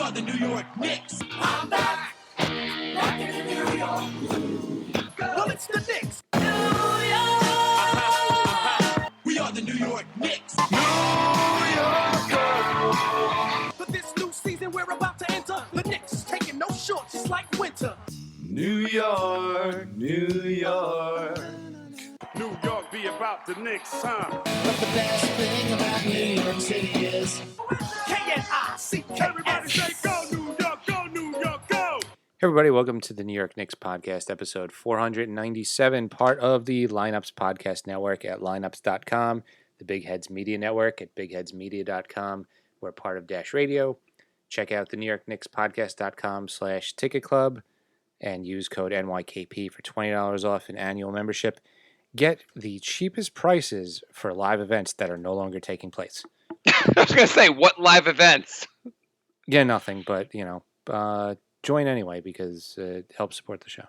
are the New York Knicks. I'm back. Rocking in New York. Well, it's the Knicks. New York. We are the New York Knicks. New York. For this new season we're about to enter, the Knicks taking no shorts, it's like winter. New York, New York. New York be about the Knicks, huh? But the best thing about New York City is K-N-I-C-K-S. Everybody say go New York, go New York, go! Hey everybody, welcome to the New York Knicks podcast, episode 497, part of the Lineups Podcast Network at lineups.com, the Big Heads Media Network at bigheadsmedia.com. We're part of Dash Radio. Check out the New York Knicks podcast.com/ticket club and use code NYKP for $20 off an annual membership. Get the cheapest prices for live events that are no longer taking place. I was going to say, what live events? Yeah, nothing, but, join anyway because it helps support the show.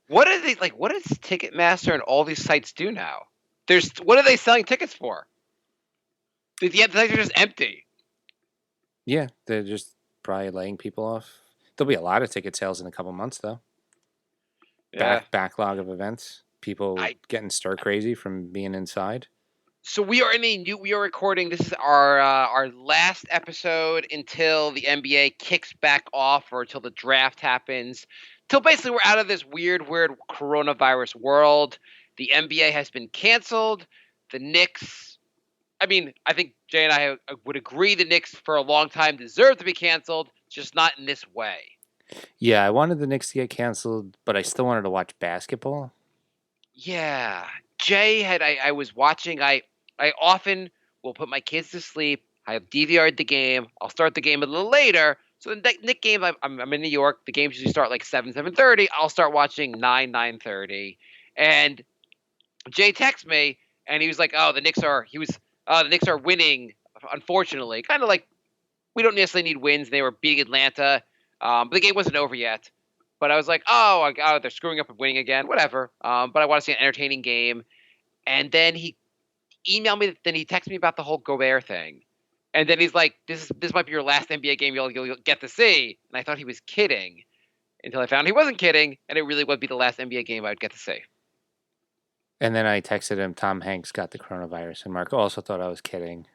What are they like? What does Ticketmaster and all these sites do now? What are they selling tickets for? The sites are just empty. Yeah, they're just probably laying people off. There'll be a lot of ticket sales in a couple months, though. Yeah. Backlog of events. People getting stir crazy from being inside. So we are recording. This is our last episode until the NBA kicks back off, or until the draft happens. Till basically we're out of this weird coronavirus world. The NBA has been canceled. The Knicks, I think Jay and I would agree the Knicks for a long time deserve to be canceled, just not in this way. Yeah, I wanted the Knicks to get canceled, but I still wanted to watch basketball. Yeah. Jay I was watching, I often will put my kids to sleep. I have DVR'd the game. I'll start the game a little later. So the Knicks game, I'm in New York. The games usually start like 7:30. I'll start watching 9:30. And Jay texts me, and he was like, the Knicks are winning, unfortunately. Kind of like, we don't necessarily need wins. They were beating Atlanta. But the game wasn't over yet. But I was like, they're screwing up and winning again. Whatever. But I want to see an entertaining game. And then he emailed me. Then he texted me about the whole Gobert thing. And then he's like, this might be your last NBA game you'll get to see. And I thought he was kidding until I found he wasn't kidding. And it really would be the last NBA game I would get to see. And then I texted him, Tom Hanks got the coronavirus. And Mark also thought I was kidding.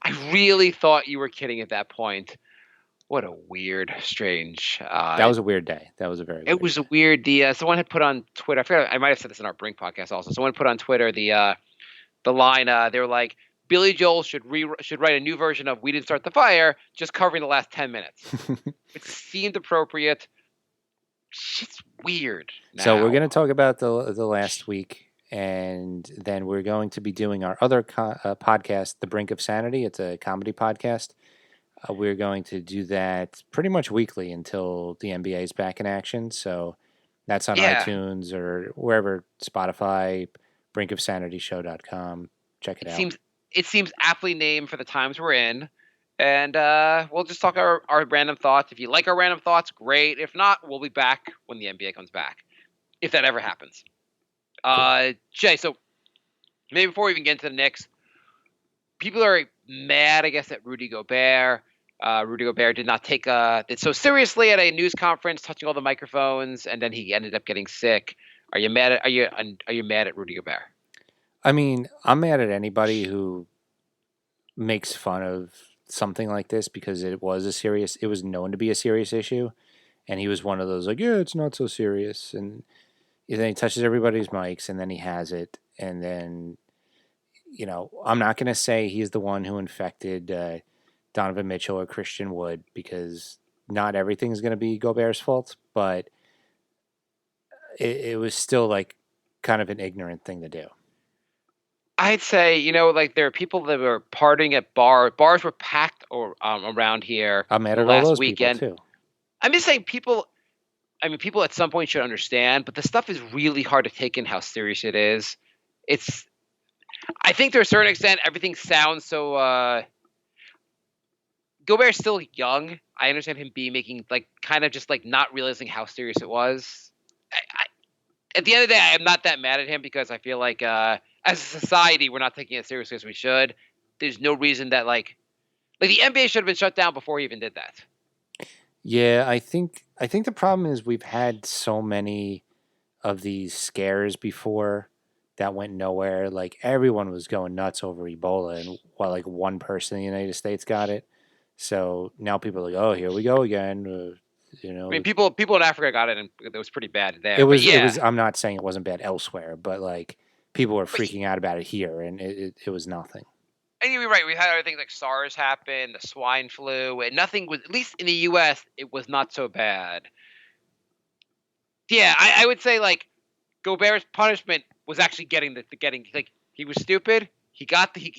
I really thought you were kidding at that point. What a weird, strange. That was a weird day. That was a very. It was a weird. Someone had put on Twitter. I forgot. I might have said this in our Brink podcast also. Someone put on Twitter the line. They were like, Billy Joel should write a new version of "We Didn't Start the Fire," just covering the last 10 minutes. It seemed appropriate. Shit's weird. Now. So we're going to talk about the last week, and then we're going to be doing our other podcast, The Brink of Sanity. It's a comedy podcast. We're going to do that pretty much weekly until the NBA is back in action. So that's on iTunes or wherever, Spotify, brinkofsanityshow.com. Check it out. It seems aptly named for the times we're in. And we'll just talk our random thoughts. If you like our random thoughts, great. If not, we'll be back when the NBA comes back, if that ever happens. Cool. Jay, so maybe before we even get into the Knicks, people are mad, I guess, at Rudy Gobert. Rudy Gobert did not take it so seriously at a news conference, touching all the microphones, and then he ended up getting sick. Are you mad at Rudy Gobert? I mean, I'm mad at anybody who makes fun of something like this because it was known to be a serious issue, and he was one of those like, yeah, it's not so serious, and then he touches everybody's mics, and then he has it, and then. I'm not going to say he's the one who infected Donovan Mitchell or Christian Wood because not everything is going to be Gobert's fault, but it was still like kind of an ignorant thing to do. I'd say, there are people that were partying at bars. Bars were packed around here. I'm mad at all those weekend. People too. I'm just saying people at some point should understand, but the stuff is really hard to take in how serious it is. I think to a certain extent, everything sounds so. Gobert's still young. I understand him making kind of just not realizing how serious it was. At the end of the day, I'm not that mad at him because I feel like as a society, we're not taking it as seriously as we should. There's no reason that the NBA should have been shut down before he even did that. Yeah, I think the problem is we've had so many of these scares before that went nowhere. Like everyone was going nuts over Ebola, and while like one person in the United States got it, so now people are like, oh, here we go again. You I mean, know, people in Africa got it, and it was pretty bad it there. But was it yeah, was. I'm not saying it wasn't bad elsewhere, but like people were but freaking out about it here, and it was nothing. and you're right. We had other things like SARS happen, the swine flu, and nothing was. At least in the U.S., it was not so bad. Yeah, I would say like Gobert's punishment was actually getting like he was stupid. He got the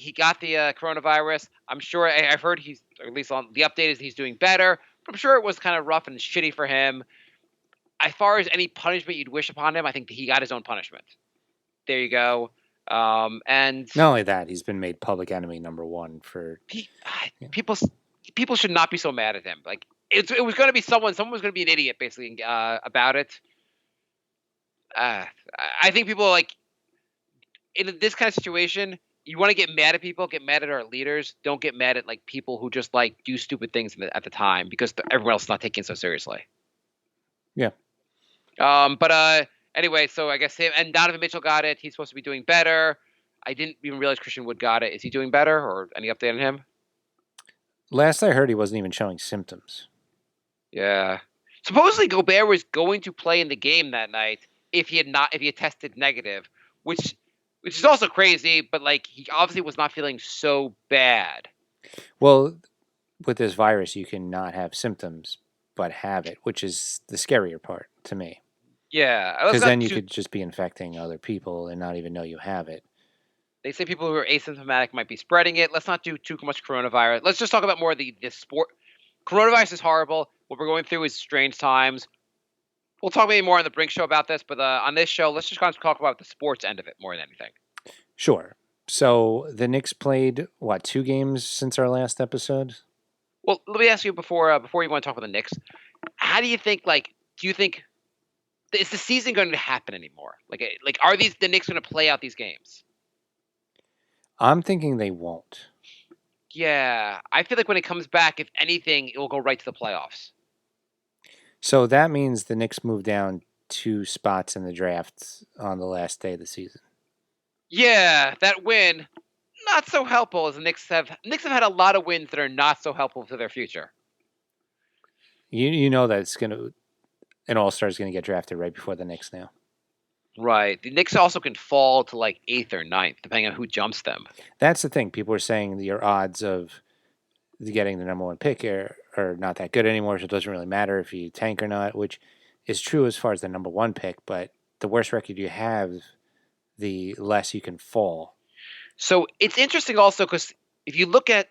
coronavirus. I'm sure I've heard he's, or at least on the update is he's doing better. But I'm sure it was kind of rough and shitty for him. As far as any punishment you'd wish upon him, I think he got his own punishment. There you go. And Not only that, he's been made public enemy #1 for yeah. people should not be so mad at him. Like it was going to be someone was going to be an idiot basically about it. I think people like in this kind of situation, you want to get mad at people, get mad at our leaders. Don't get mad at like people who just like do stupid things at the time because everyone else is not taking it so seriously. Yeah. But anyway, so I guess him and Donovan Mitchell got it. He's supposed to be doing better. I didn't even realize Christian Wood got it. Is he doing better, or any update on him? Last I heard, he wasn't even showing symptoms. Yeah. Supposedly Gobert was going to play in the game that night if he had tested negative, which is also crazy, but like he obviously was not feeling so bad. Well, with this virus, you can not have symptoms but have it, which is the scarier part to me. Yeah, because then you could just be infecting other people and not even know you have it. They say people who are asymptomatic might be spreading it. Let's not do too much coronavirus. Let's just talk about more of the sport. Coronavirus is horrible. What we're going through is strange times. We'll talk maybe more on the Brink Show about this, but on this show, let's just kind of talk about the sports end of it more than anything. Sure. So the Knicks played, 2 games since our last episode? Well, let me ask you before you want to talk about the Knicks, how do you think, do you think, is the season going to happen anymore? Like are the Knicks going to play out these games? I'm thinking they won't. Yeah. I feel like when it comes back, if anything, it will go right to the playoffs. So that means the Knicks move down 2 spots in the draft on the last day of the season. Yeah, that win, not so helpful as the Knicks have. Knicks have had a lot of wins that are not so helpful to their future. You know that an All-Star is going to get drafted right before the Knicks now. Right. The Knicks also can fall to like 8th or 9th, depending on who jumps them. That's the thing. People are saying your odds of getting the #1 pick are not that good anymore, so it doesn't really matter if you tank or not, which is true as far as the #1 pick, but the worse record you have, the less you can fall. So it's interesting also because if you look at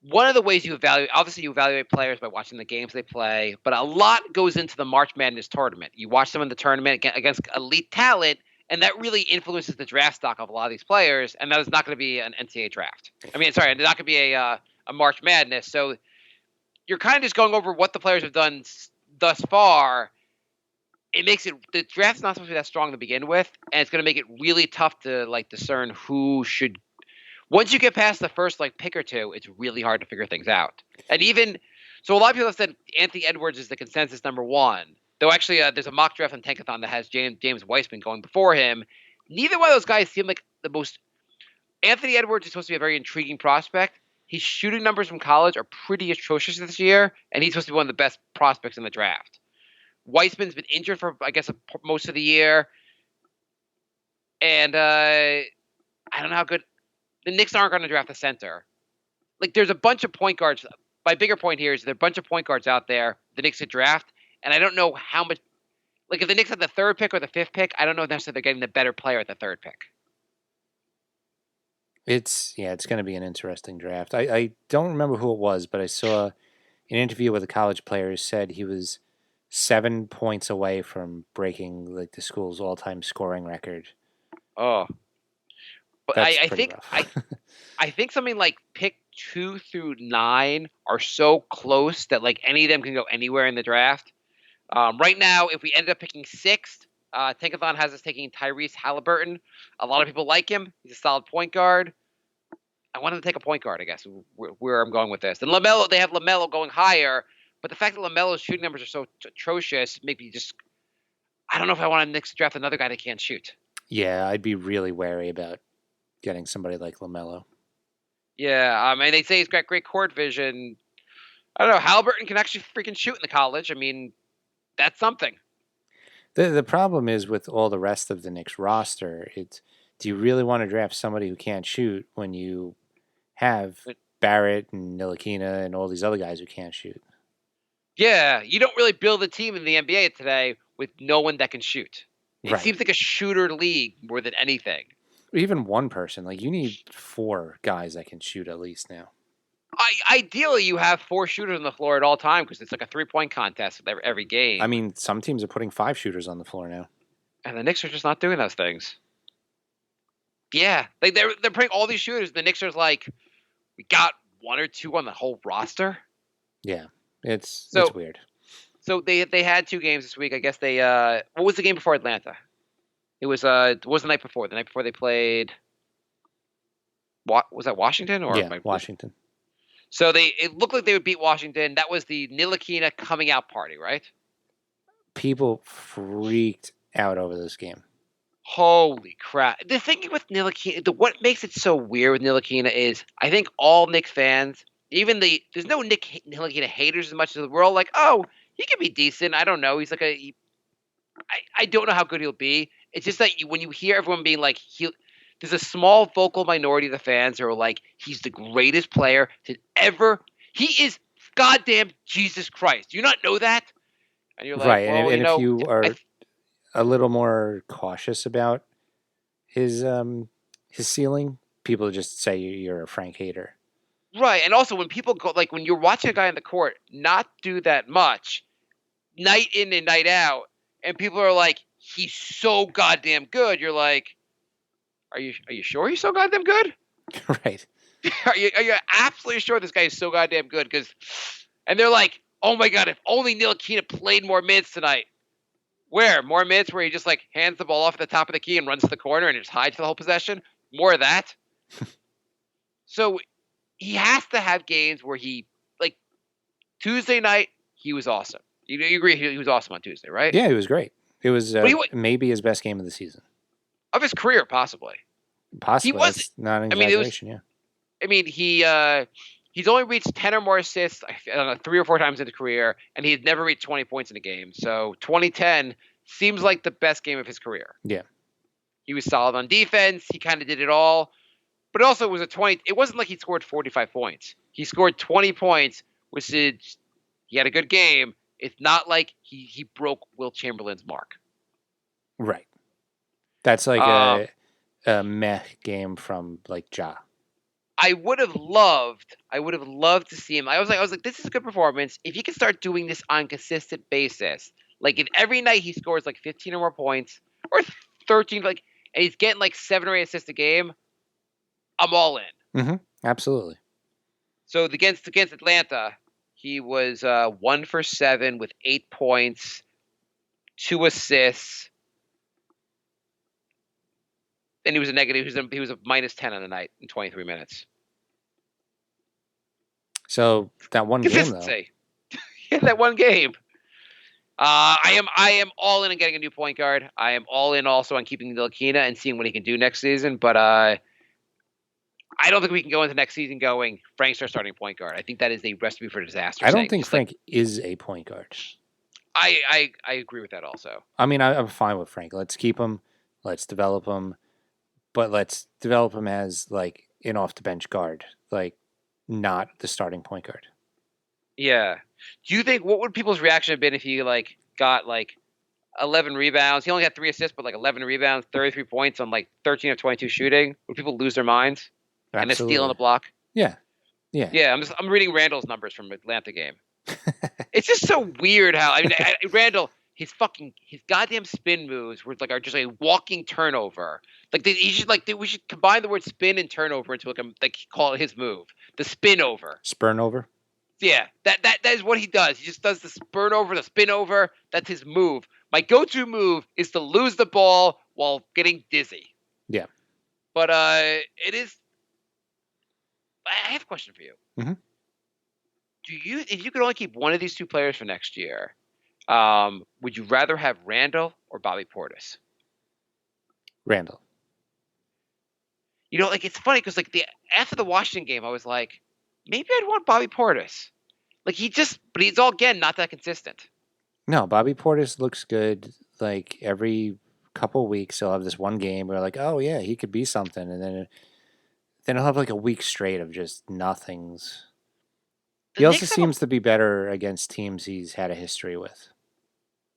one of the ways you evaluate players by watching the games they play, but a lot goes into the March Madness tournament. You watch them in the tournament against elite talent, and that really influences the draft stock of a lot of these players, and that is not going to be an NCAA draft. I mean, sorry, it's not going to be a March Madness. So you're kind of just going over what the players have done thus far. It makes the draft's not supposed to be that strong to begin with, and it's going to make it really tough to like discern who should. Once you get past the first pick or two, it's really hard to figure things out. And even so, a lot of people have said Anthony Edwards is the consensus #1. Though actually, there's a mock draft on Tankathon that has James Weissman going before him. Neither one of those guys seem like the most. Anthony Edwards is supposed to be a very intriguing prospect. His shooting numbers from college are pretty atrocious this year, and he's supposed to be one of the best prospects in the draft. Weissman's been injured for, I guess, most of the year. And I don't know how good. The Knicks aren't going to draft a center. There's a bunch of point guards. My bigger point here is there are a bunch of point guards out there the Knicks should draft, and I don't know how much. If the Knicks had the 3rd pick or the 5th pick, I don't know if necessarily they're getting the better player at the 3rd pick. It's going to be an interesting draft. I don't remember who it was, but I saw an interview with a college player who said he was 7 points away from breaking the school's all-time scoring record. Oh. But I think I think something like pick 2 through 9 are so close that any of them can go anywhere in the draft. Right now, if we ended up picking 6th, Tankathon has us taking Tyrese Halliburton. A lot of people like him. He's a solid point guard. I want him to take a point guard, I guess, where I'm going with this. And LaMelo, they have LaMelo going higher, But the fact that LaMelo's shooting numbers are so atrocious make me just. I don't know if I want to Knicks draft another guy that can't shoot. Yeah, I'd be really wary about getting somebody like LaMelo. Yeah, and they say he's got great court vision. I don't know. Halliburton can actually freaking shoot in the college. I mean, that's something. The problem is with all the rest of the Knicks roster, do you really want to draft somebody who can't shoot when you have Barrett and Ntilikina and all these other guys who can't shoot? Yeah, you don't really build a team in the NBA today with no one that can shoot. It seems like a shooter league more than anything. Even one person. Like, you need 4 guys that can shoot at least now. Ideally, you have 4 shooters on the floor at all time because it's like a 3-point contest with every game. I mean, some teams are putting 5 shooters on the floor now. And the Knicks are just not doing those things. Yeah, like they're putting all these shooters. The Knicks are like, we got 1 or 2 on the whole roster. Yeah, it's weird. So they had 2 games this week. I guess they what was the game before Atlanta? It was the night before. The night before they played. What was that? Washington or Washington. So it looked like they would beat Washington. That was the Ntilikina coming out party, right? People freaked out over this game. Holy crap! The thing with Ntilikina, what makes it so weird with Ntilikina is, I think all Knicks fans, there's no Ntilikina haters as much as we're all like, oh, he could be decent. I don't know. He's like I don't know how good he'll be. It's just that when you hear everyone being like, there's a small vocal minority of the fans who are like, he's the greatest player to ever. He is goddamn Jesus Christ. Do you not know that? And you're like, right. Well, and if you are a little more cautious about his ceiling, people just say you're a Frank hater. Right. And also when people go, like when you're watching a guy on the court not do that much, night in and night out, and people are like, he's so goddamn good. You're like, Are you sure he's so goddamn good? Right. Are you absolutely sure this guy is so goddamn good? And they're like, oh my god, if only Ntilikina played more minutes tonight. Where? More minutes where he just like hands the ball off at the top of the key and runs to the corner and just hides for the whole possession? More of that? So he has to have games where he, like, Tuesday night, he was awesome. You agree he was awesome on Tuesday, right? Yeah, he was great. It was maybe his best game of the season. Of his career, possibly. Possibly. He was. That's not an exaggeration, yeah. I mean, he's only reached 10 or more assists 3 or 4 times in his career, and he had never reached 20 points in a game. So 2010 seems like the best game of his career. Yeah. He was solid on defense. He kind of did it all. But it also was it wasn't like he scored 45 points. He scored 20 points, which is, he had a good game. It's not like he broke Wilt Chamberlain's mark. Right. That's like a meh game from like Ja. I would have loved to see him. I was like, this is a good performance. If he can start doing this on a consistent basis, like if every night he scores like 15 or more points, or 13, like, and he's getting like 7 or 8 assists a game, I'm all in. Mm-hmm. Absolutely. So against Atlanta, he was 1 for 7 with 8 points, 2 assists. And he was a negative. He was a minus 10 on the night in 23 minutes. So that one game, though. Yeah, that one game. I am all in on getting a new point guard. I am all in also on keeping Ntilikina and seeing what he can do next season. But I don't think we can go into next season going, Frank's our starting point guard. I think that is a recipe for disaster. I don't think Frank is a point guard. I agree with that also. I mean, I'm fine with Frank. Let's keep him. Let's develop him. But let's develop him as like an off the bench guard, like not the starting point guard. Yeah. Do you think what would people's reaction have been if he like got like 11 rebounds? He only had 3 assists, but like 11 rebounds, 33 points on like 13 of 22 shooting. Would people lose their minds? Absolutely. And a steal on the block? Yeah. I'm reading Randall's numbers from Atlanta game. It's just so weird how Randall. His goddamn spin moves are just a walking turnover. We should combine the word spin and turnover into call it his move, the spin over. Spurn over. Yeah, that is what he does. He just does the spurn over, the spin over. That's his move. My go-to move is to lose the ball while getting dizzy. Yeah, but it is. I have a question for you. Mm-hmm. if you could only keep one of these two players for next year, would you rather have Randall or Bobby Portis? Randall. Like it's funny because after the Washington game, I was like, maybe I'd want Bobby Portis. Like but he's all again not that consistent. No, Bobby Portis looks good. Like every couple weeks, he'll have this one game where like, oh yeah, he could be something, and then he'll have like a week straight of just nothings. The He also Knicks have seems to be better against teams he's had a history with.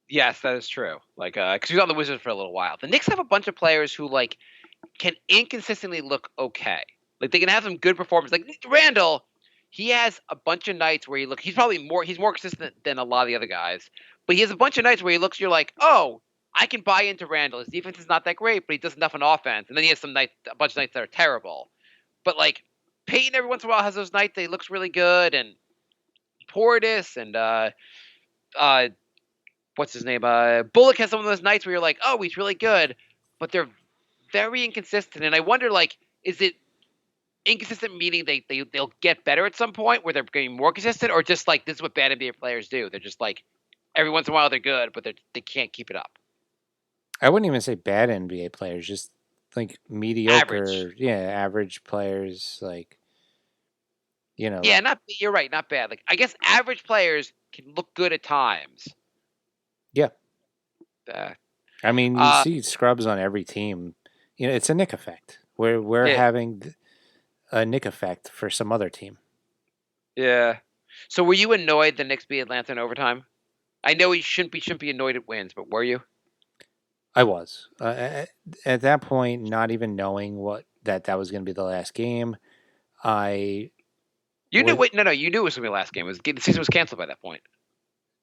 yes, that is true. Like, because he was on the Wizards for a little while. The Knicks have a bunch of players who can inconsistently look okay. Like they can have some good performance. Like Randall, he has a bunch of nights where he's probably he's more consistent than a lot of the other guys. But he has a bunch of nights where you're like, oh, I can buy into Randall. His defense is not that great, but he does enough on offense. And then he has a bunch of nights that are terrible. But like Peyton every once in a while has those nights that he looks really good, and Portis and what's his name? Bullock has some of those nights where you're like, oh, he's really good, but they're very inconsistent. And I wonder, is it inconsistent meaning they'll get better at some point where they're getting more consistent, or just like this is what bad NBA players do? They're just like every once in a while they're good, but they can't keep it up. I wouldn't even say bad NBA players, just like mediocre, average players. Like, Yeah, you're right, not bad. Like I guess average players can look good at times. Yeah. Uh, I mean, you see scrubs on every team. It's a Nick effect. We're having a Nick effect for some other team. Yeah. So were you annoyed the Knicks beat Atlanta in overtime? I know you shouldn't be annoyed at wins, but were you? I was at that point, not even knowing that was going to be the last game. You knew. Wait, no, you knew it was going to be the last game. The season was canceled by that point.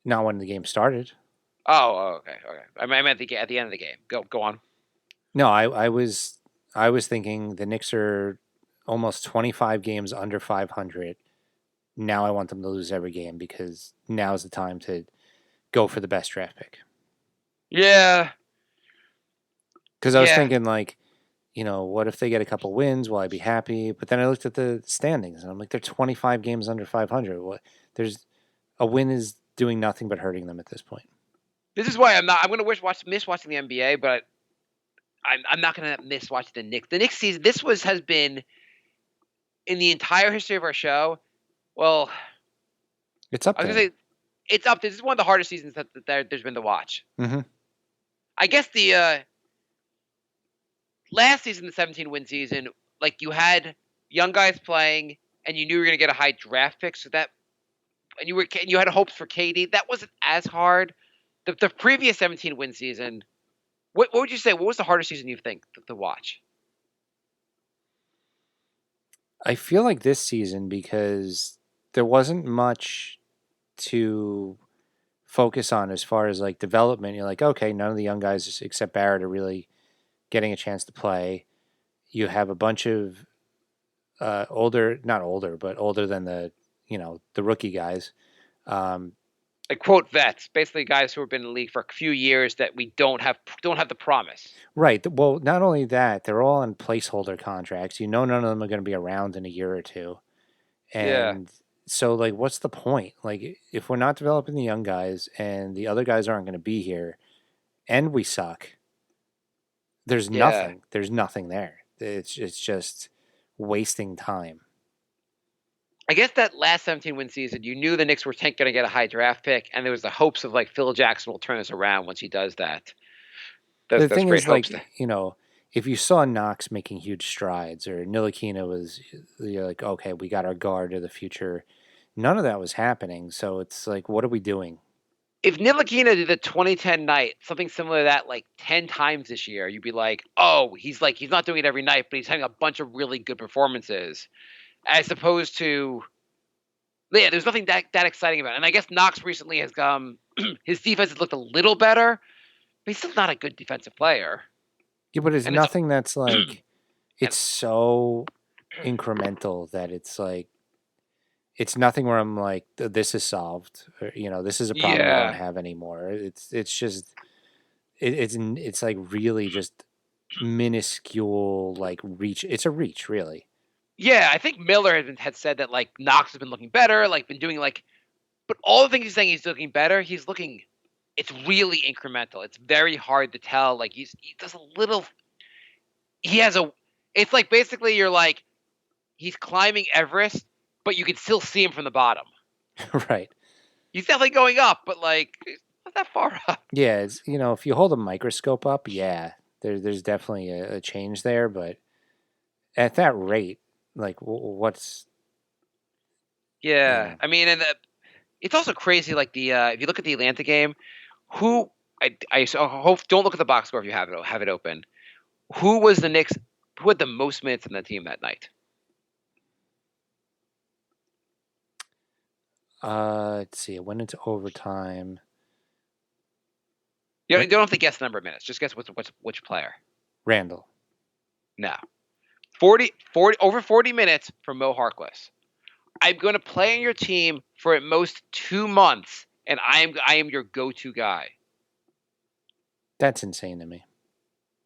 Not when the game started. Oh, okay. I meant at the end of the game. Go on. No, I was thinking the Knicks are almost 25 games under 500. Now I want them to lose every game because now's the time to go for the best draft pick. Yeah. Because I was thinking what if they get a couple wins? Will I be happy? But then I looked at the standings and I'm like, they're 25 games under 500. There's a win is doing nothing but hurting them at this point. This is why I'm going to miss watching the NBA, but I'm not going to miss watching the Knicks. The Knicks season, has been in the entire history of our show. Well, it's up there. I was going to say, it's up. This is one of the hardest seasons that there's been to watch. Mm-hmm. I guess the last season, the 17-win season, like you had young guys playing, and you knew you were going to get a high draft pick, so that, and you had hopes for KD. That wasn't as hard. The previous 17-win season, what would you say? What was the hardest season you think to watch? I feel like this season because there wasn't much to focus on as far as like development. You're like, okay, none of the young guys except Barrett are really getting a chance to play. You have a bunch of not older, but older than the rookie guys. Like quote vets, basically guys who have been in the league for a few years that we don't have the promise. Right. Well, not only that, they're all on placeholder contracts. None of them are going to be around in a year or two. And so, like, what's the point? Like, if we're not developing the young guys and the other guys aren't going to be here and we suck, there's nothing. There's nothing there. It's just wasting time. I guess that last 17-win season, you knew the Knicks were going to get a high draft pick, and there was the hopes of like Phil Jackson will turn this around once he does that. The thing is, if you saw Knox making huge strides, or Ntilikina you're like, okay, we got our guard of the future. None of that was happening. So it's like, what are we doing? If Ntilikina did the 2010 night, something similar to that, like 10 times this year, you'd be like, oh, he's not doing it every night, but he's having a bunch of really good performances. As opposed to, there's nothing that exciting about it. And I guess Knox recently has his defense has looked a little better, but he's still not a good defensive player. Yeah, but it's nothing that's like, it's so incremental that it's like, it's nothing where I'm like, this is solved. Or, this is a problem I don't have anymore. It's just, it's like really just minuscule, like reach. It's a reach, really. Yeah, I think Miller had said that like Knox has been looking better, like been doing like, but all the things he's saying he's looking better. He's looking. It's really incremental. It's very hard to tell. Like he does a little. He has a. It's like basically you're like he's climbing Everest, but you can still see him from the bottom. Right. He's definitely going up, but like he's not that far up. Yeah, it's if you hold a microscope up, yeah, there's definitely a change there, but at that rate, like what's Yeah, I mean, and it's also crazy. Like the if you look at the Atlanta game, who I hope don't look at the box score if you have it open. Who was the Knicks? Who had the most minutes in the team that night? let's see, it went into overtime. You don't have to guess the number of minutes. Just guess which player. Randall. No. 40 over 40 minutes for Mo Harkless. I'm going to play on your team for at most 2 months, and I am your go-to guy. That's insane to me.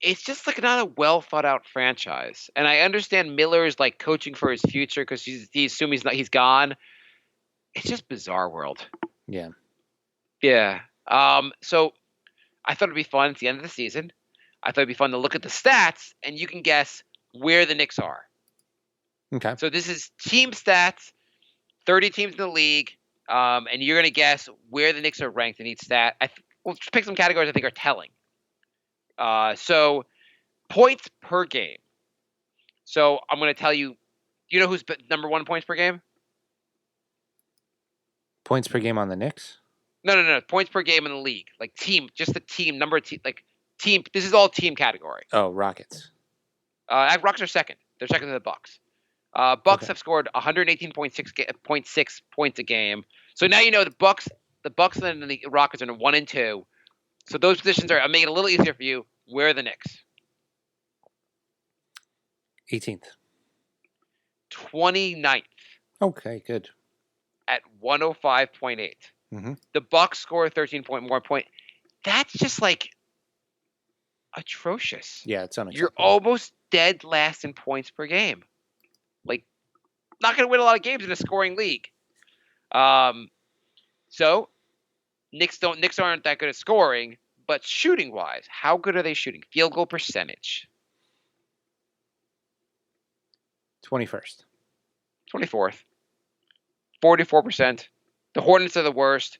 It's just like not a well thought out franchise. And I understand Miller's like coaching for his future because he assumes he's gone. It's just bizarre world. Yeah. Yeah. So I thought it'd be fun. It's the end of the season. I thought it'd be fun to look at the stats and you can guess where the Knicks are. Okay. So this is team stats, 30 teams in the league, and you're gonna guess where the Knicks are ranked in each stat. We'll just pick some categories I think are telling. So points per game. So I'm going to tell you, you know who's number 1 points per game? Points per game on the Knicks? No. Points per game in the league. Like team, just the team, number of team, like team. This is all team category. Oh, Rockets. Rockets are second. They're second to the Bucks. Bucks Okay. have scored 118.6 points a game. So now you know the Bucks and the Rockets are 1 and 2. So those positions are making it a little easier for you. Where are the Knicks? 18th. 29th Okay, good. at 105.8. Mm-hmm. The Bucks score 13 more point. That's just like atrocious. Yeah, it's unacceptable. You're almost dead last in points per game. Like, not going to win a lot of games in a scoring league. So Knicks aren't that good at scoring, but shooting wise, how good are they shooting? Field goal percentage. 21st. 24th. 44%. The Hornets are the worst.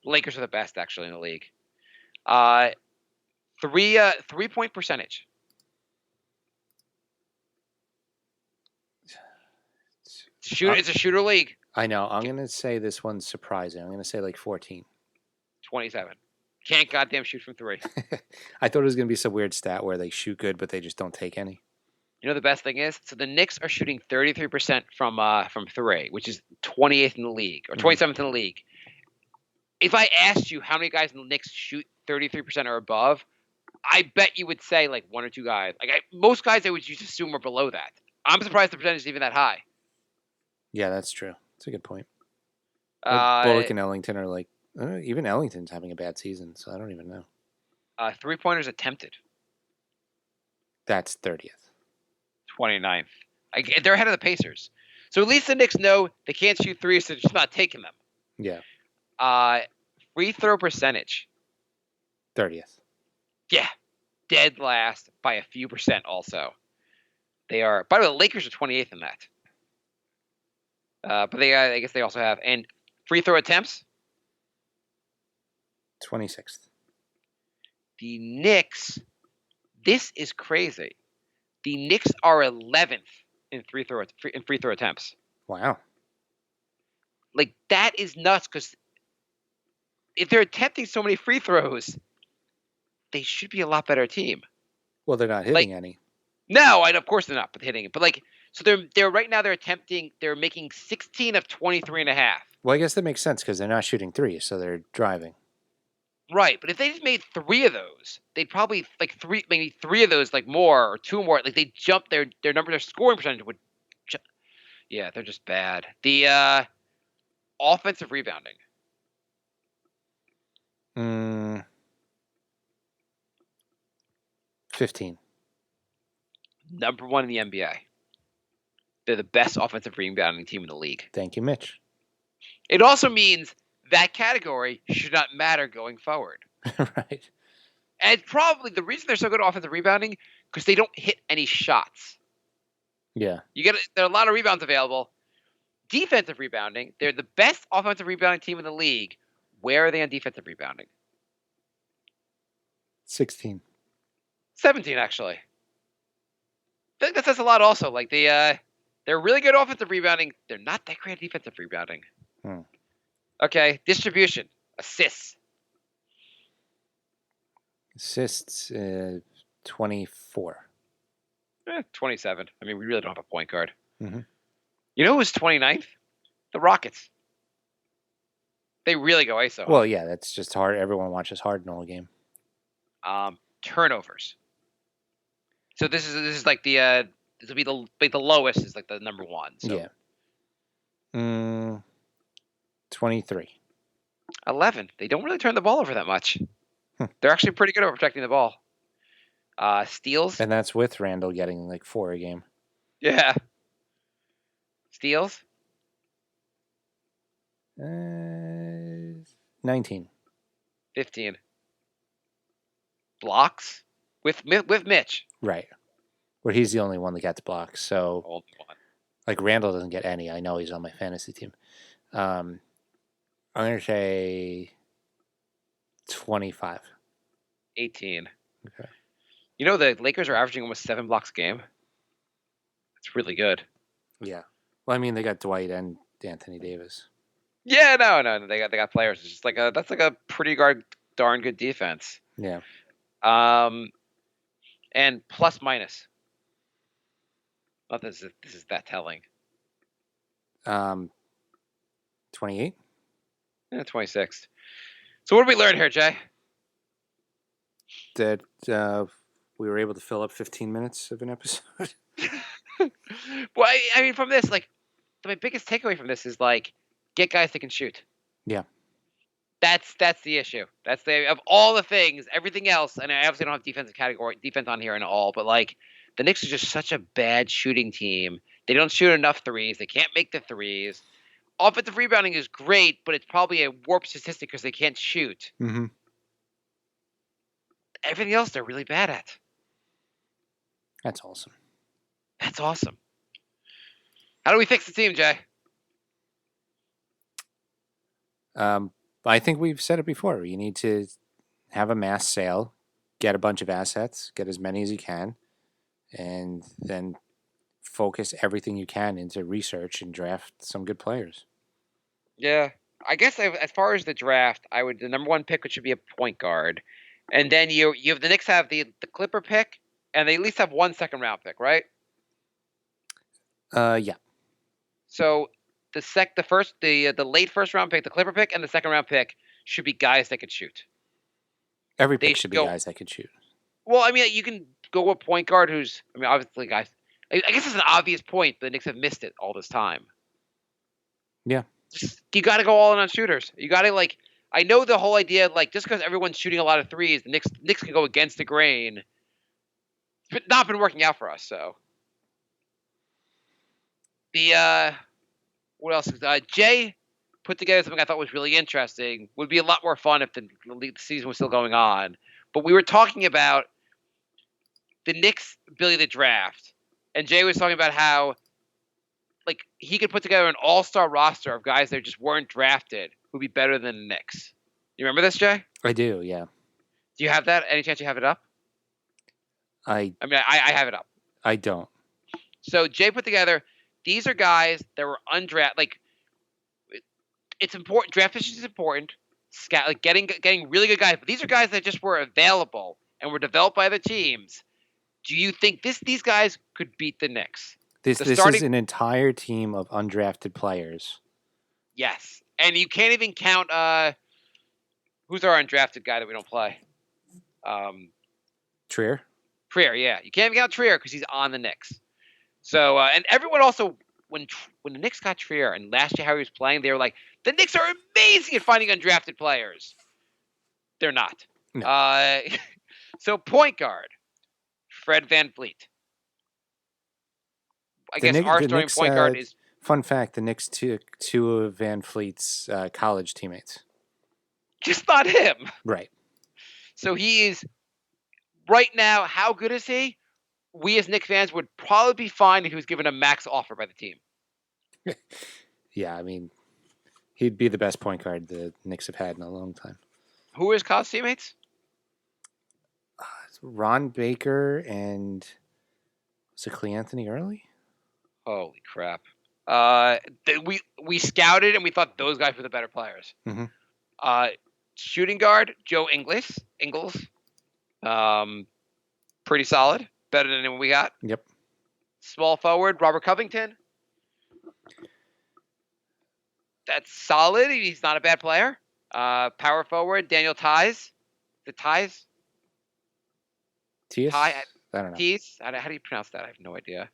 Lakers are the best actually in the league. 3-point percentage. It's a shooter league. I know. I'm going to say this one's surprising. I'm going to say like 14. 27. Can't goddamn shoot from 3. I thought it was going to be some weird stat where they shoot good, but they just don't take any. You know the best thing is? So the Knicks are shooting 33% from 3, which is 28th in the league, or 27th in the league. If I asked you how many guys in the Knicks shoot 33% or above, I bet you would say like 1 or 2 guys. Like most guys I would just assume are below that. I'm surprised the percentage is even that high. Yeah, that's true. That's a good point. Bullock and Ellington are like, even Ellington's having a bad season, so I don't even know. 3-pointers attempted. That's 30th. 29th. They're ahead of the Pacers. So at least the Knicks know they can't shoot 3s, so they're just not taking them. Yeah. Free throw percentage. 30th. Yeah. Dead last by a few percent also. They are, by the way, the Lakers are 28th in that. But I guess they also have. And free throw attempts? 26th. The Knicks, this is crazy. The Knicks are 11th in free throw attempts. Wow. Like, that is nuts because if they're attempting so many free throws, they should be a lot better team. Well, they're not hitting any. No, of course they're not hitting it. But like, so they're right now they're making 16 of 23.5. Well, I guess that makes sense because they're not shooting 3, so they're driving. Right, but if they just made 3 of those, they'd probably maybe 3 of those, like more or 2 more. Like they jump their number, their scoring percentage would. Yeah, they're just bad. The offensive rebounding. 15. Number 1 in the NBA. they're the best offensive rebounding team in the league. Thank you, Mitch. It also means that category should not matter going forward. Right. And probably the reason they're so good at offensive rebounding because they don't hit any shots. Yeah. There are a lot of rebounds available. Defensive rebounding, they're the best offensive rebounding team in the league. Where are they on defensive rebounding? 16. 17, actually. I think that says a lot also. Like they're really good offensive rebounding. They're not that great at defensive rebounding. Okay, distribution, assists. Assists, 24. 27. I mean, we really don't have a point guard. Mm-hmm. You know who's 29th? The Rockets. They really go ISO. Well, yeah, that's just hard. Everyone watches Harden all game. Turnovers. So this is like the this will be the lowest is like the number one. So. Yeah. 23. 11. They don't really turn the ball over that much. They're actually pretty good at protecting the ball. Steals. And that's with Randall getting like 4 a game. Yeah. Steals. 19. 15. Blocks with Mitch. Right. Where he's the only one that gets blocks. So, Only one. like Randall doesn't get any. I know he's on my fantasy team. I'm going to say 25. 18. Okay. You know the Lakers are averaging almost 7 blocks a game. That's really good. Yeah. Well, I mean, they got Dwight and Anthony Davis. Yeah, no, they got players. It's just like that's like a pretty darn good defense. Yeah. And plus minus. Not this is that telling. 28. Yeah, 26. So what did we learn here, Jay? That we were able to fill up 15 minutes of an episode. Well, I mean, from this, like, my biggest takeaway from this is like, get guys that can shoot. Yeah. That's the issue. That's of all the things, everything else, and I obviously don't have defense on here and all, but like, the Knicks are just such a bad shooting team. They don't shoot enough threes. They can't make the threes. Offensive rebounding is great, but it's probably a warped statistic because they can't shoot. Mm-hmm. Everything else they're really bad at. That's awesome. That's awesome. How do we fix the team, Jay? I think we've said it before. You need to have a mass sale, get a bunch of assets, get as many as you can, and then focus everything you can into research and draft some good players. Yeah. I guess as far as the draft, the number one pick should be a point guard. And then you have the Knicks have the Clipper pick, and they at least have 1 second round pick, right? Yeah. So the late first round pick, the Clipper pick, and the second round pick should be guys that could shoot. Every pick should be guys that could shoot. Well, I mean, you can go with a point guard who's, I mean, obviously guys. I guess it's an obvious point, but the Knicks have missed it all this time. Yeah. You got to go all in on shooters. You got to like. I know the whole idea, like, just because everyone's shooting a lot of threes, the Knicks can go against the grain. It's not been working out for us, so. What else? Jay put together something I thought was really interesting. Would be a lot more fun if the season was still going on. But we were talking about the Knicks' ability to draft. And Jay was talking about how, like, he could put together an all-star roster of guys that just weren't drafted who'd be better than the Knicks. You remember this, Jay? I do, yeah. Do you have that? Any chance you have it up? I have it up. I don't. So Jay put together, these are guys that were undrafted. Like, it's important. Draft position is important. Like getting really good guys. But these are guys that just were available and were developed by other teams. Do you think these guys could beat the Knicks? This is an entire team of undrafted players. Yes. And you can't even count who's our undrafted guy that we don't play? Trier? Trier, yeah. You can't even count Trier because he's on the Knicks. So, and everyone also, when the Knicks got Trier and last year how he was playing, they were like, the Knicks are amazing at finding undrafted players. They're not. No. So, point guard, Fred VanVleet. I guess our starting Knicks, point guard is fun fact: the Knicks took two of Van Fleet's college teammates. just not him. Right. So he is right now. How good is he? We as Knicks fans would probably be fine if he was given a max offer by the team. Yeah, I mean, he'd be the best point guard the Knicks have had in a long time. Who are his college teammates? Ron Baker and was it Clee Anthony Early? Holy crap! We scouted and we thought those guys were the better players. Mhm. Shooting guard Joe Ingles, pretty solid, better than what we got. Yep. Small forward Robert Covington, that's solid. He's not a bad player. Power forward Daniel Tice, Tias? Ty, I don't know. Tease. How do you pronounce that? I have no idea.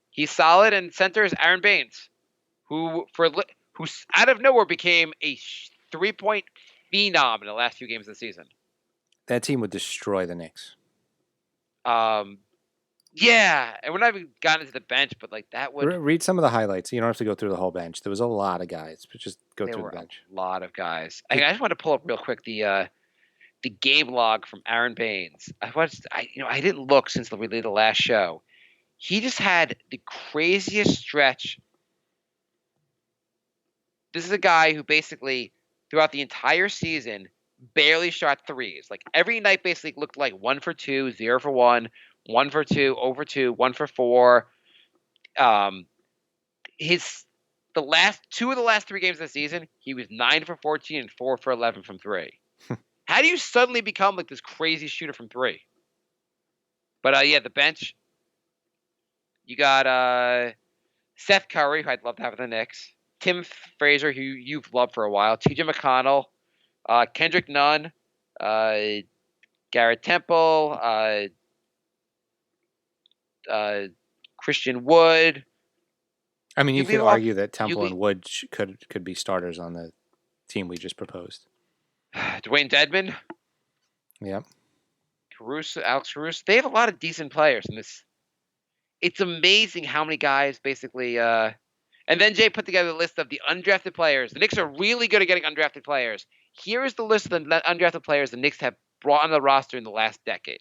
He's solid, and center is Aaron Baines, who's out of nowhere became a 3-point phenom in the last few games of the season. That team would destroy the Knicks. Yeah, and we're not even gotten into the bench, but like that would. Read some of the highlights. You don't have to go through the whole bench. There was a lot of guys, but just go There through were the bench. a lot of guys. I just want to pull up real quick the game log from Aaron Baines. I didn't look since we did the last show. He just had the craziest stretch. This is a guy who basically, throughout the entire season, barely shot threes. Like every night basically looked like 1 for 2, 0 for 1, 1 for 2, 0 for 2, 1 for 4. The last 2 of the last 3 games of the season, he was 9 for 14 and 4 for 11 from 3. How do you suddenly become like this crazy shooter from 3? But yeah, the bench. You got Seth Curry, who I'd love to have in the Knicks. Tim Frazier, who you've loved for a while. T.J. McConnell. Kendrick Nunn. Garrett Temple. Christian Wood. I mean, you could argue that Temple and Wood could be starters on the team we just proposed. Dwayne Dedman. Yep. Alex Caruso. They have a lot of decent players in this. It's amazing how many guys basically. And then Jay put together a list of the undrafted players. The Knicks are really good at getting undrafted players. Here is the list of the undrafted players the Knicks have brought on the roster in the last decade: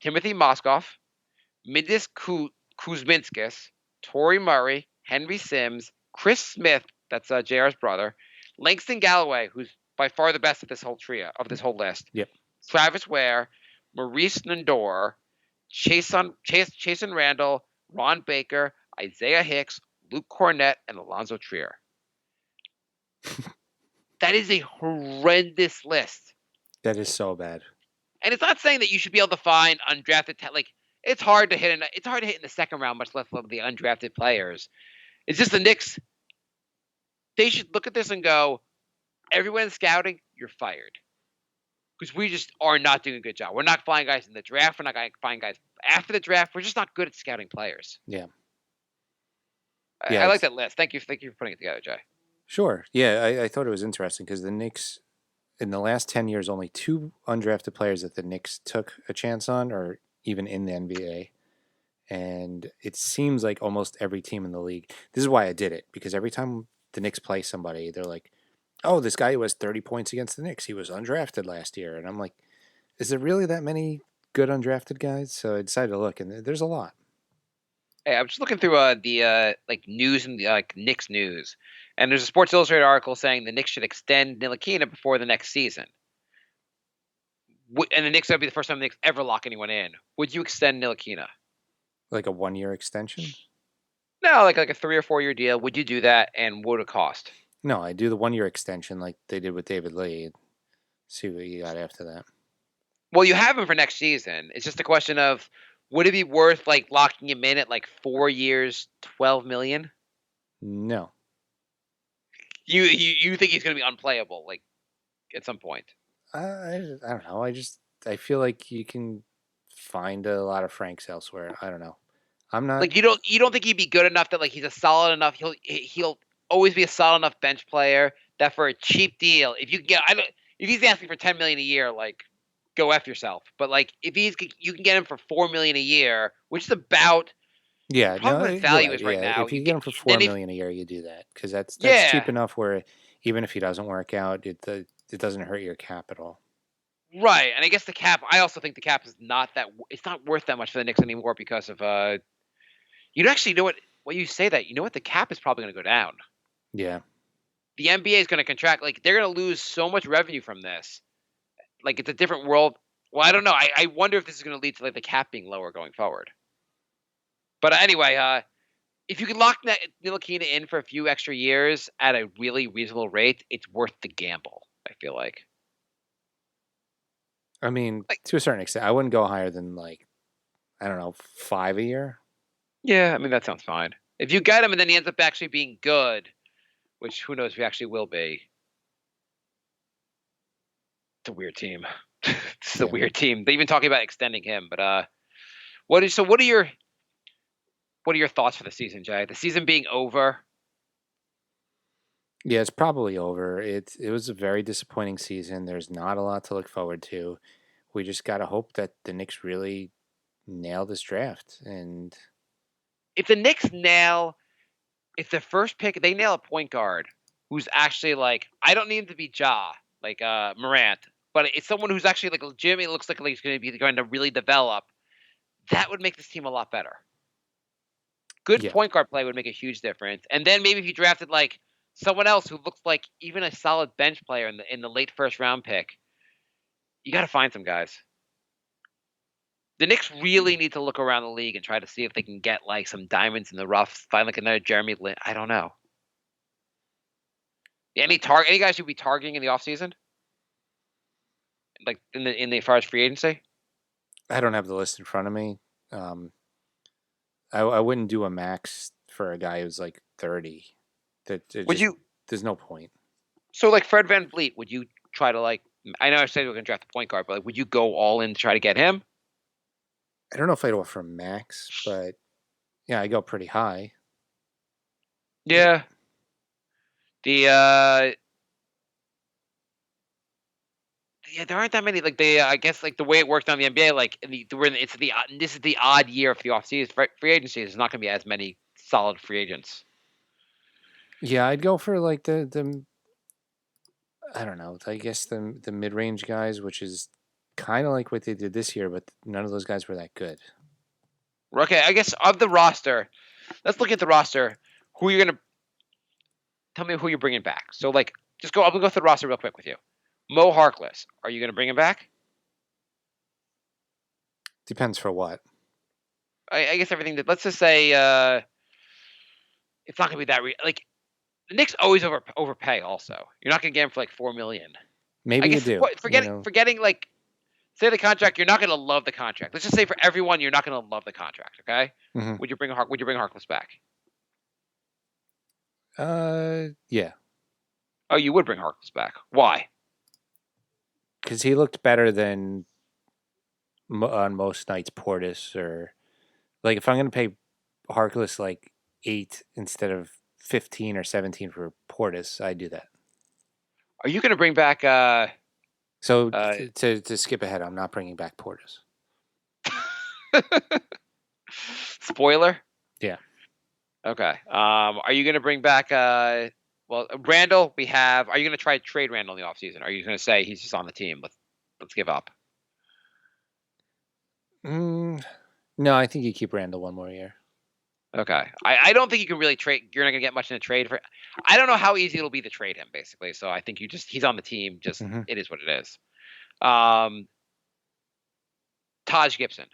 Timothy Moskoff, Midis Kuzminskis, Torrey Murray, Henry Sims, Chris Smith, that's JR's brother, Langston Galloway, who's by far the best of this whole trio, of this whole list. Yep. Travis Ware, Maurice Nandor, Chasen Randall, Ron Baker, Isaiah Hicks, Luke Cornett, and Alonzo Trier. That is a horrendous list. That is so bad. And it's not saying that you should be able to find undrafted it's hard to hit in the second round, much less the undrafted players. It's just the Knicks. They should look at this and go, everyone scouting, you're fired. Because we just are not doing a good job. We're not finding guys in the draft. We're not going to find guys after the draft. We're just not good at scouting players. Yeah. I like that list. Thank you for putting it together, Jay. Sure. Yeah, I thought it was interesting because the Knicks, in the last 10 years, only 2 undrafted players that the Knicks took a chance on are even in the NBA. And it seems like almost every team in the league. This is why I did it, because every time the Knicks play somebody, they're like, oh, this guy who has 30 points against the Knicks, he was undrafted last year. And I'm like, is there really that many good undrafted guys? So I decided to look, and there's a lot. Hey, I'm just looking through the news and Knicks news, and there's a Sports Illustrated article saying the Knicks should extend Ntilikina before the next season. And the Knicks, that would be the first time the Knicks ever lock anyone in. Would you extend Ntilikina? Like a 1-year extension? No, like a 3 or 4 year deal. Would you do that, and what would it cost? No, I do the 1-year extension like they did with David Lee. See what you got after that. Well, you have him for next season. It's just a question of, would it be worth locking him in at 4 years, $12 million? No. You think he's going to be unplayable at some point? I don't know. I feel like you can find a lot of Franks elsewhere. I don't know. I'm not you don't think he'd be good enough that he's a solid enough. He'll always be a solid enough bench player that for a cheap deal, if you can get if he's asking for $10 million a year, go F yourself. But if you can get him for $4 million a year, which is about Yeah, Problem no, with you're value right. is right Yeah, now. if you get him for Then $4 million a year, you do that because that's cheap yeah, enough where even if he doesn't work out, it doesn't hurt your capital. right. And I guess the cap. I also think the cap is not that. It's not worth that much for the Knicks anymore because of You actually know what? When you say that, you know what? The cap is probably going to go down. Yeah, The NBA is going to contract. Like they're going to lose so much revenue from this. Like it's a different world. Well, I don't know. I wonder if this is going to lead to like the cap being lower going forward. But anyway, if you could lock Ntilikina in for a few extra years at a really reasonable rate, it's worth the gamble. I feel like. I mean, Like to a certain extent, I wouldn't go higher than like I don't know 5 a year. yeah, I mean that sounds fine. If you get him and then he ends up actually being good, which who knows if he actually will be. It's a weird team. This is a Yeah. weird team. They even talking about extending him, but what are your thoughts for the season, Jay? The season being over. Yeah, it's probably over. It was a very disappointing season. There's not a lot to look forward to. We just gotta hope that the Knicks really nail this draft. And If the Knicks nail, if the first pick they nail a point guard who's actually like, I don't need him to be like Morant, but it's someone who's actually like legitimately looks like he's going to really develop. That would make this team a lot better. Good yeah, point guard play would make a huge difference. And then maybe if you drafted like someone else who looks like even a solid bench player in the late first round pick, you got to find some guys. The Knicks really need to look around the league and try to see if they can get like some diamonds in the rough, find like another Jeremy Lin. I don't know. Any guys you'd be targeting in the offseason? Like in the far as free agency? I don't have the list in front of me. Um, I wouldn't do a max for a guy who's like 30. Would you There's no point. so like Fred Van Vliet, would you try to like I know I said we're gonna draft the point guard, but like would you go all in to try to get him? I don't know if I'd offer max, but yeah, I go pretty high. Yeah. The yeah, there aren't that many. Like I guess like the way it worked on the NBA, like this is the odd year of the offseason. Free agency. There's not going to be as many solid free agents. Yeah, I'd go for like the I don't know. I guess the mid range guys, which is kind of like what they did this year, but none of those guys were that good. Okay, I guess of the roster, let's look at the roster. Who you're gonna tell me who you're bringing back? So like, just go. I'm gonna go through the roster real quick with you. Mo Harkless, are you gonna bring him back? Depends for what. I guess everything that. Let's just say it's not gonna be that like the Knicks always overpay. Also, you're not gonna get him for like $4 million. I Maybe you guess do. forgetting like say the contract, you're not going to love the contract. Let's just say for everyone, you're not going to love the contract. Okay? Mm-hmm. Would you bring Harkless back? Yeah, Oh, you would bring Harkless back. Why? because he looked better than on most nights Portis or like if I'm gonna pay Harkless like 8 instead of 15 or 17 for Portis, I do that. Are you going to bring back? So to skip ahead, I'm not bringing back Portis. Spoiler. Yeah. Okay. Are you going to bring back? Randall. We have. Are you going to try to trade Randall in the offseason? Are you going to say he's just on the team? Let's give up. No, I think you keep Randall one more year. Okay. I don't think you can really trade. You're not going to get much in a trade for. I don't know how easy it'll be to trade him, basically. So I think he's on the team. Just It is what it is. Taj Gibson.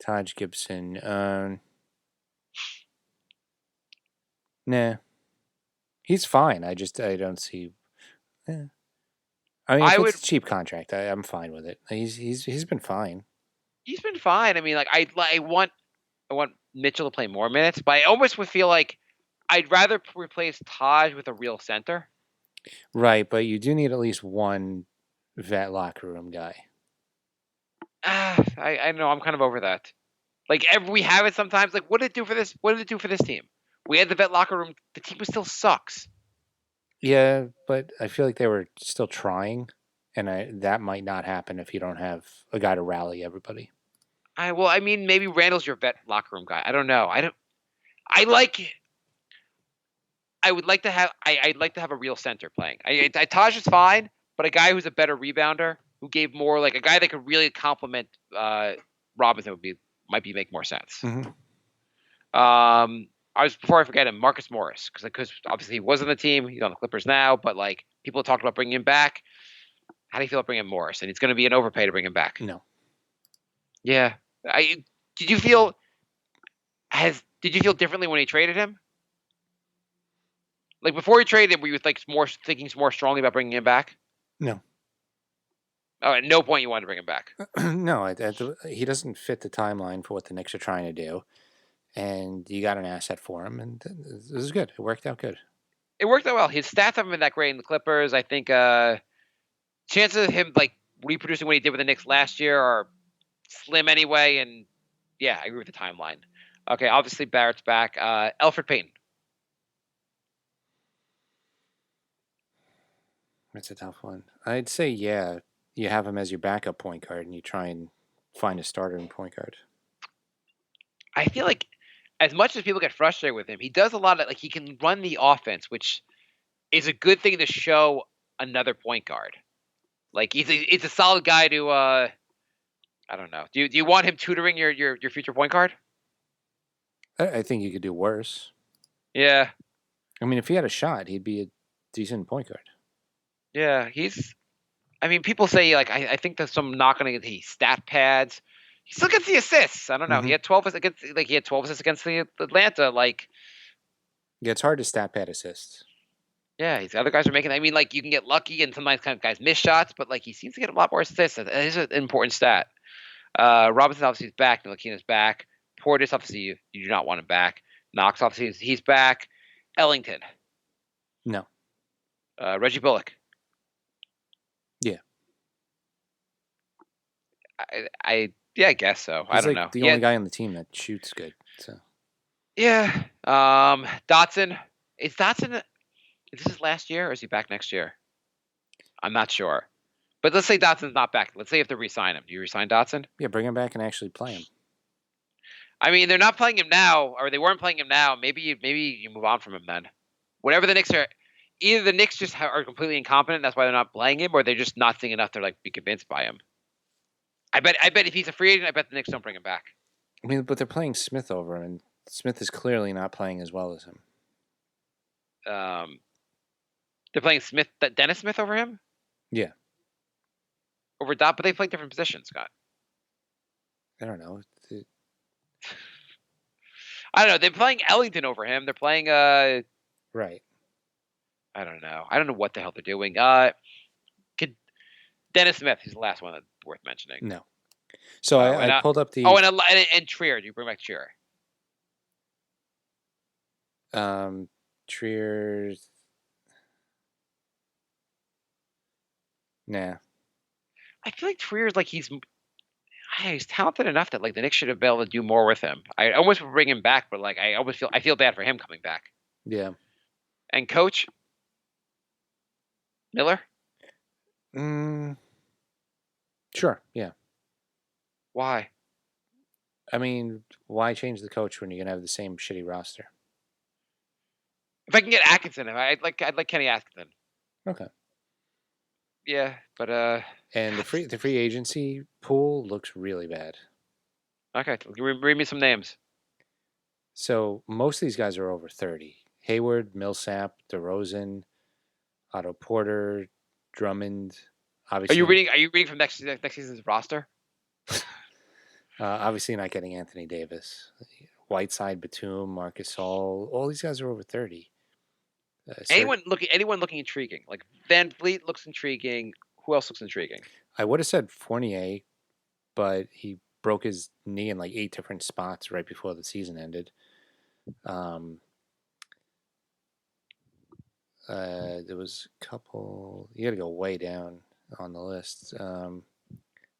Taj Gibson. Nah, he's fine. I don't see. I mean, if it's a cheap contract, I'm fine with it. He's been fine. He's been fine. I mean, like I want Mitchell to play more minutes, but I almost would feel like I'd rather replace Taj with a real center. Right, but you do need at least one vet locker room guy. I know. I'm kind of over that. Like we have it sometimes. Like, what did it do for this? What did it do for this team? We had the vet locker room. The team still sucks. Yeah, but I feel like they were still trying, and that might not happen if you don't have a guy to rally everybody. I mean, maybe Randall's your vet locker room guy. I don't know. I like. I would like to have. I'd like to have a real center playing. Taj is fine, but a guy who's a better rebounder, who gave more, like a guy that could really complement Robinson might be make more sense. Mhm. Before I forget him, Marcus Morris, because obviously he was on the team. He's on the Clippers now, but like people talked about bringing him back. How do you feel about bringing Morris? And it's going to be an overpay to bring him back. No. Yeah. Did you feel differently when he traded him? Like before he traded him, were you thinking more strongly about bringing him back? No. Oh, at no point you wanted to bring him back. No, he doesn't fit the timeline for what the Knicks are trying to do. And you got an asset for him, and this is good. It worked out good. It worked out well. His stats haven't been that great in the Clippers. I think chances of him like reproducing what he did with the Knicks last year are slim anyway. And yeah, I agree with the timeline. Okay, obviously Barrett's back. Elfrid Payton. That's a tough one. I'd say, yeah, you have him as your backup point guard, and you try and find a starter in point guard. I feel like as much as people get frustrated with him, he does a lot of he can run the offense, which is a good thing to show another point guard. Like he's a solid guy to I don't know. Do you want him tutoring your future point guard? I think you could do worse. Yeah. I mean, if he had a shot, he'd be a decent point guard. Yeah, I mean, people say I think there's some knock on the stat pads. He still gets the assists. I don't know. Mm-hmm. He had 12 assists against the Atlanta. Yeah, it's hard to stat pad assists. Yeah, these other guys are making. I mean, you can get lucky, and sometimes kind of guys miss shots, but he seems to get a lot more assists. That is an important stat. Robinson obviously is back. Ntilikina's back. Portis obviously you do not want him back. Knox obviously he's back. Ellington. No. Reggie Bullock. Yeah. I guess so. He's I don't know. The only guy on the team that shoots good. So. Yeah. Dotson. Is this his last year, or is he back next year? I'm not sure. But let's say Dotson's not back. Let's say you have to re-sign him. Do you re-sign Dotson? Yeah, bring him back and actually play him. I mean, they're not playing him now, or they weren't playing him now. Maybe you move on from him then. Whatever the Knicks are, either the Knicks just are completely incompetent, that's why they're not playing him, or they're just not seeing enough to be convinced by him. I bet if he's a free agent, I bet the Knicks don't bring him back. I mean, but they're playing Smith over him, and Smith is clearly not playing as well as him. They're playing Dennis Smith over him? Yeah. Over Dot, but they play different positions, Scott. I don't know. I don't know. They're playing Ellington over him. They're playing Right. I don't know. I don't know what the hell they're doing. Dennis Smith is the last one that's worth mentioning. No. So I pulled up the. Oh, and Trier. Do you bring back Trier? Trier. Nah. I feel like Trier's he's talented enough that the Knicks should have been able to do more with him. I almost would bring him back, but I feel bad for him coming back. Yeah. And coach Miller. Sure. Yeah. Why? I mean, why change the coach when you're gonna have the same shitty roster? If I can get Atkinson, I'd like Kenny Atkinson. Okay. Yeah, but and the free agency pool looks really bad. Okay, read me some names. So most of these guys are over 30. Hayward, Millsap, DeRozan, Otto Porter, Drummond. Obviously, Are you reading from next season's roster? Obviously, not getting Anthony Davis, Whiteside, Batum, Marcus all these guys are over 30. Anyone looking intriguing? Like Van Vliet looks intriguing. Who else looks intriguing? I would have said Fournier, but he broke his knee in 8 different spots right before the season ended. There was a couple. You got to go way down on the list.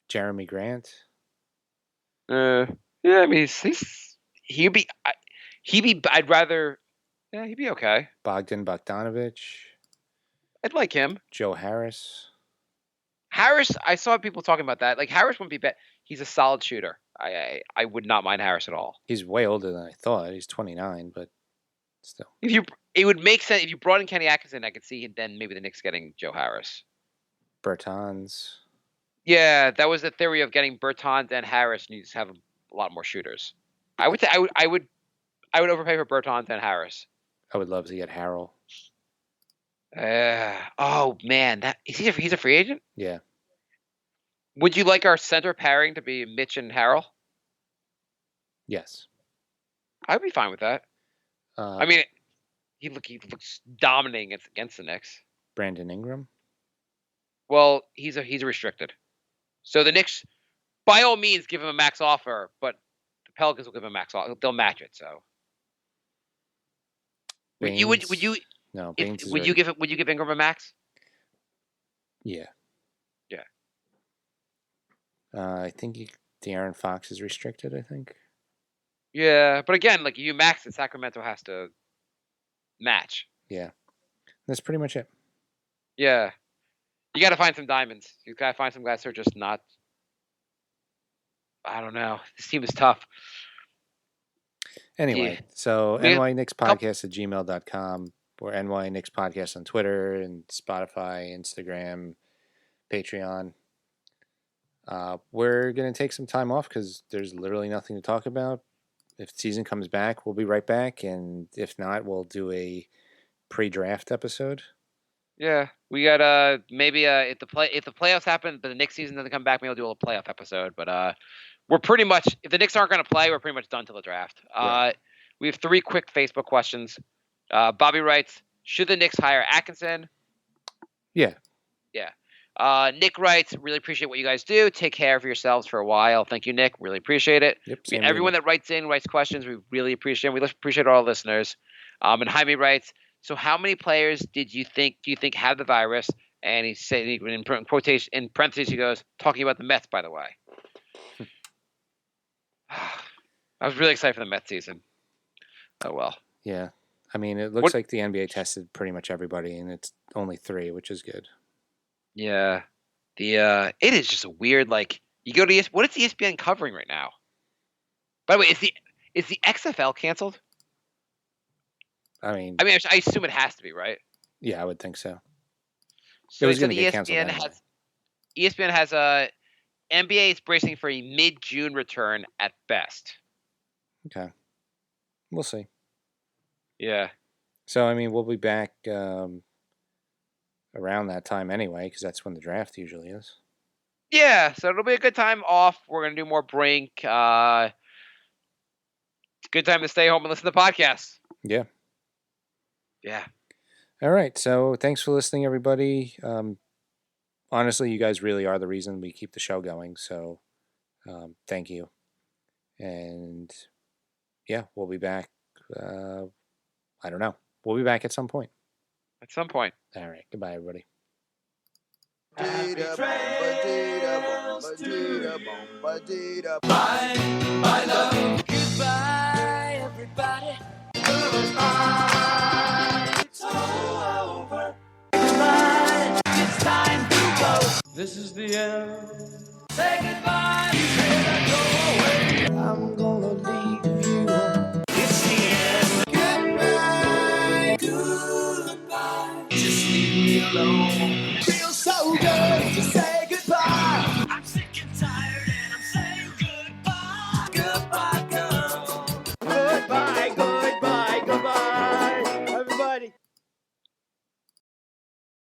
Jeremy Grant. Yeah, I mean he'd be. I'd rather. Yeah, he'd be okay. Bogdan Bogdanovic. I'd like him. Joe Harris. I saw people talking about that. Harris wouldn't be bad. He's a solid shooter. I would not mind Harris at all. He's way older than I thought. He's 29, but still. It would make sense if you brought in Kenny Atkinson. I could see then maybe the Knicks getting Joe Harris. Bertans. Yeah, that was the theory of getting Bertans and Harris. And you just have a lot more shooters. I would overpay for Bertans and Harris. I would love to get Harrell. Oh man, he's a free agent? Yeah. Would you like our center pairing to be Mitch and Harrell? Yes. I'd be fine with that. I mean, he looks dominating against the Knicks. Brandon Ingram. Well, he's a restricted. So the Knicks, by all means, give him a max offer, but the Pelicans will give him a max offer. They'll match it. So. Would you? No. Would you give Ingram a max? Yeah. Yeah. I think De'Aaron Fox is restricted. I think. Yeah, but again, like you max it, Sacramento has to match. Yeah. That's pretty much it. Yeah. You got to find some diamonds. You got to find some guys who are just not. I don't know. This team is tough. Anyway, so nyknickspodcast@gmail.com or nyknickspodcast on Twitter and Spotify, Instagram, Patreon. We're going to take some time off because there's literally nothing to talk about. If the season comes back, we'll be right back. And if not, we'll do a pre-draft episode. Yeah, we got maybe if the playoffs happen, but the Knicks season doesn't come back, maybe we'll do a little playoff episode. But we're pretty much, if the Knicks aren't going to play, we're pretty much done till the draft. Right. We have 3 quick Facebook questions. Bobby writes, should the Knicks hire Atkinson? Yeah. Yeah. Nick writes, really appreciate what you guys do. Take care of yourselves for a while. Thank you, Nick. Really appreciate it. Yep, Everyone that writes questions, we really appreciate it. We appreciate all our listeners. And Jaime writes, so how many players do you think have the virus? And he said in parentheses, he goes, talking about the Mets, by the way. I was really excited for the Mets season. Oh, well. Yeah. I mean, it looks like the NBA tested pretty much everybody, and it's only 3, which is good. Yeah. It is just a weird, like, you go to what is ESPN covering right now? By the way, is the XFL canceled? I mean, I assume it has to be, right? Yeah, I would think so. So it was going to get canceled anyway. ESPN has NBA is bracing for a mid-June return at best. Okay. We'll see. Yeah. So, I mean, we'll be back around that time anyway, because that's when the draft usually is. Yeah, so it'll be a good time off. We're going to do more Brink. It's a good time to stay home and listen to podcasts. Yeah. Yeah. All right. So thanks for listening, everybody. Honestly, you guys really are the reason we keep the show going. So thank you. And yeah, we'll be back. I don't know. We'll be back at some point. At some point. All right. Goodbye, everybody. Bye, love. Goodbye, everybody. Goodbye. It's all over. Goodbye. It's time to go. This is the end. Say goodbye. You better go away. I'm gonna leave you. It's the end. Goodbye. Goodbye. Just leave me alone.